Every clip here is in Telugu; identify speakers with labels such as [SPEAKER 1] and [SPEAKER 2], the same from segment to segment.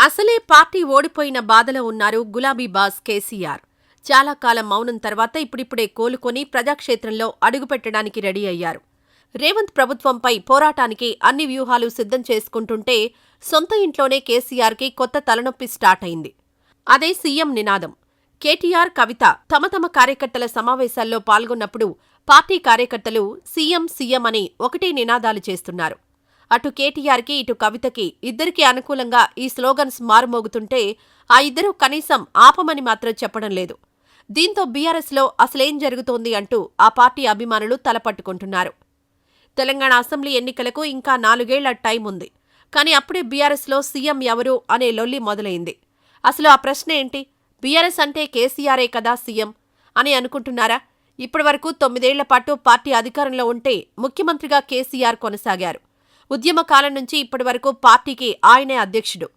[SPEAKER 1] అసలే పార్టీ ఓడిపోయిన బాధలో ఉన్నారు గులాబీ బాస్ కేసీఆర్. చాలా కాలం మౌనం తర్వాత ఇప్పుడిప్పుడే కోలుకొని ప్రజాక్షేత్రంలో అడుగుపెట్టడానికి రెడీ అయ్యారు. రేవంత్ ప్రభుత్వంపై పోరాటానికి అన్ని వ్యూహాలు సిద్ధం చేసుకుంటుంటే సొంత ఇంట్లోనే కేసీఆర్కి కొత్త తలనొప్పి స్టార్ట్ అయింది. అదే సీఎం నినాదం. కేటీఆర్, కవిత తమ తమ కార్యకర్తల సమావేశాల్లో పాల్గొన్నప్పుడు పార్టీ కార్యకర్తలు సీఎం సీఎం అని ఒకటే నినాదాలు చేస్తున్నారు. అటు కేటీఆర్కి, ఇటు కవితకి ఇద్దరికీ అనుకూలంగా ఈ స్లోగన్స్ మారుమోగుతుంటే ఆ ఇద్దరూ కనీసం ఆపమని మాత్రం చెప్పడం లేదు. దీంతో బీఆర్ఎస్లో అసలేం జరుగుతోంది అంటూ ఆ పార్టీ అభిమానులు తలపట్టుకుంటున్నారు. తెలంగాణ అసెంబ్లీ ఎన్నికలకు ఇంకా 4 ఏళ్ల టైం ఉంది. కానీ అప్పుడే బీఆర్ఎస్లో సీఎం ఎవరు అనే లొల్లి మొదలైంది. అసలు ఆ ప్రశ్న ఏంటి? బీఆర్ఎస్ అంటే కేసీఆరే కదా సీఎం అని అనుకుంటున్నారా? ఇప్పటివరకు 9 ఏళ్ల పాటు పార్టీ అధికారంలో ఉంటే ముఖ్యమంత్రిగా కేసీఆర్ కొనసాగారు. ఉద్యమ కాలం నుంచి ఇప్పటివరకు పార్టీకి ఆయనే అధ్యక్షుడు.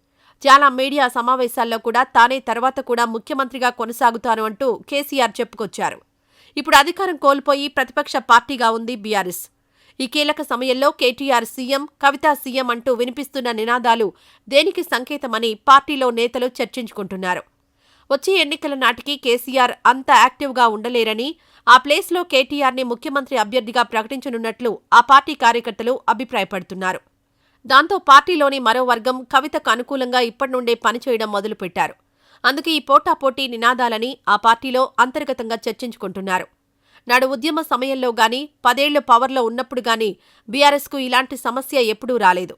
[SPEAKER 1] చాలా మీడియా సమావేశాల్లో కూడా తానే తర్వాత కూడా ముఖ్యమంత్రిగా కొనసాగుతాను అంటూ కేసీఆర్ చెప్పుకొచ్చారు. ఇప్పుడు అధికారం కోల్పోయి ప్రతిపక్ష పార్టీగా ఉంది బీఆర్ఎస్. ఈ కీలక సమయంలో కేటీఆర్ సీఎం, కవిత సీఎం అంటూ వినిపిస్తున్న నినాదాలు దేనికి సంకేతమని పార్టీలో నేతలు చర్చించుకుంటున్నారు. వచ్చే ఎన్నికల నాటికి కేసీఆర్ అంత యాక్టివ్గా ఉండలేరని, ఆ ప్లేస్లో కేటీఆర్ని ముఖ్యమంత్రి అభ్యర్థిగా ప్రకటించనున్నట్లు ఆ పార్టీ కార్యకర్తలు అభిప్రాయపడుతున్నారు. దాంతో పార్టీలోని మరో వర్గం కవితకు అనుకూలంగా ఇప్పటినుండే పనిచేయడం మొదలుపెట్టారు. అందుకే ఈ పోటాపోటీ నినాదాలని ఆ పార్టీలో అంతర్గతంగా చర్చించుకుంటున్నారు. నాడు ఉద్యమ సమయంలో గానీ, 10 ఏళ్లు పవర్లో ఉన్నప్పుడు గానీ బీఆర్ఎస్కు ఇలాంటి సమస్య ఎప్పుడూ రాలేదు.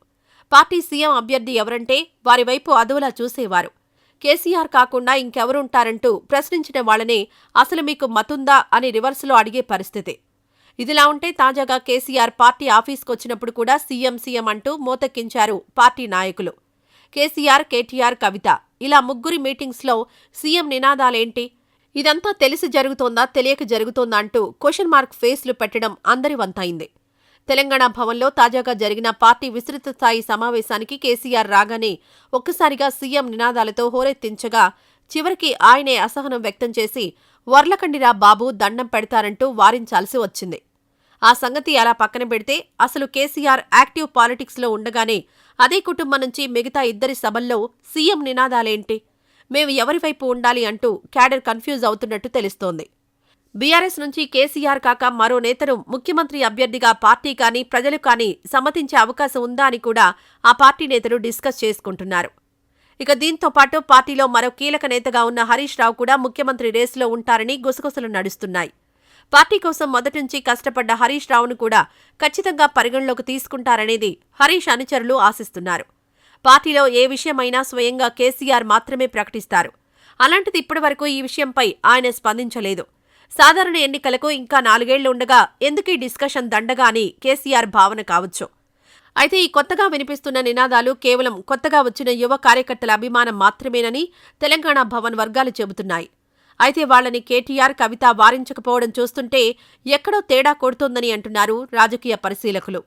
[SPEAKER 1] పార్టీ సీఎం అభ్యర్థి ఎవరంటే వారి వైపు అదోలా చూసేవారు. కేసీఆర్ కాకుండా ఇంకెవరుంటారంటూ ప్రశ్నించిన వాళ్లనే అసలు మీకు మతుందా అని రివర్సులో అడిగే పరిస్థితి. ఇదిలా ఉంటే తాజాగా కేసీఆర్ పార్టీ ఆఫీస్కొచ్చినప్పుడు కూడా సీఎం సీఎం అంటూ మోతెక్కించారు పార్టీ నాయకులు. కేసీఆర్, కేటీఆర్, కవిత ఇలా ముగ్గురి మీటింగ్స్లో సీఎం నినాదాలేంటి? ఇదంతా తెలిసి జరుగుతోందా, తెలియక జరుగుతోందా అంటూ క్వశ్చన్ మార్క్ ఫేస్లు పెట్టడం అందరి వంతైంది. తెలంగాణ భవన్లో తాజాగా జరిగిన పార్టీ విస్తృత స్థాయి సమావేశానికి కేసీఆర్ రాగానే ఒక్కసారిగా సీఎం నినాదాలతో హోరెత్తించగా చివరికి ఆయనే అసహనం వ్యక్తం చేసి వర్లకండిరా బాబు దండం పెడతారంటూ వారించాల్సి వచ్చింది. ఆ సంగతి అలా పక్కన పెడితే అసలు కేసీఆర్ యాక్టివ్ పాలిటిక్స్లో ఉండగానే అదే కుటుంబం నుంచి మిగతా ఇద్దరి సభల్లో సీఎం నినాదాలేంటి? మేము ఎవరివైపు ఉండాలి అంటూ క్యాడర్ కన్ఫ్యూజ్ అవుతున్నట్టు తెలుస్తోంది. బీఆర్ఎస్ నుంచి కేసీఆర్ కాక మరో నేతను ముఖ్యమంత్రి అభ్యర్థిగా పార్టీ కానీ, ప్రజలు కానీ సమ్మతించే అవకాశం ఉందా అని కూడా ఆ పార్టీ నేతలు డిస్కస్ చేసుకుంటున్నారు. ఇక దీంతో పాటు పార్టీలో మరో కీలక నేతగా ఉన్న హరీష్ రావు కూడా ముఖ్యమంత్రి రేసులో ఉంటారని గుసగుసలు నడుస్తున్నాయి. పార్టీ కోసం మొదటినుంచి కష్టపడ్డ హరీష్ రావును కూడా ఖచ్చితంగా పరిగణలోకి తీసుకుంటారనేది హరీష్ అనుచరులు ఆశిస్తున్నారు. పార్టీలో ఏ విషయమైనా స్వయంగా కేసీఆర్ మాత్రమే ప్రకటిస్తారు. అలాంటిది ఇప్పటివరకు ఈ విషయంపై ఆయన స్పందించలేదు. సాధారణ ఎన్నికలకు ఇంకా 4 ఏళ్లు ఉండగా ఎందుకీ డిస్కషన్ దండగా అని కేసీఆర్ భావన కావచ్చు. అయితే ఈ కొత్తగా వినిపిస్తున్న నినాదాలు కేవలం కొత్తగా వచ్చిన యువ కార్యకర్తల అభిమానం మాత్రమేనని తెలంగాణ భవన్ వర్గాలు చెబుతున్నాయి. అయితే వాళ్లని కేటీఆర్, కవిత వారించకపోవడం చూస్తుంటే ఎక్కడో తేడా కొడుతోందని అంటున్నారు రాజకీయ పరిశీలకులు.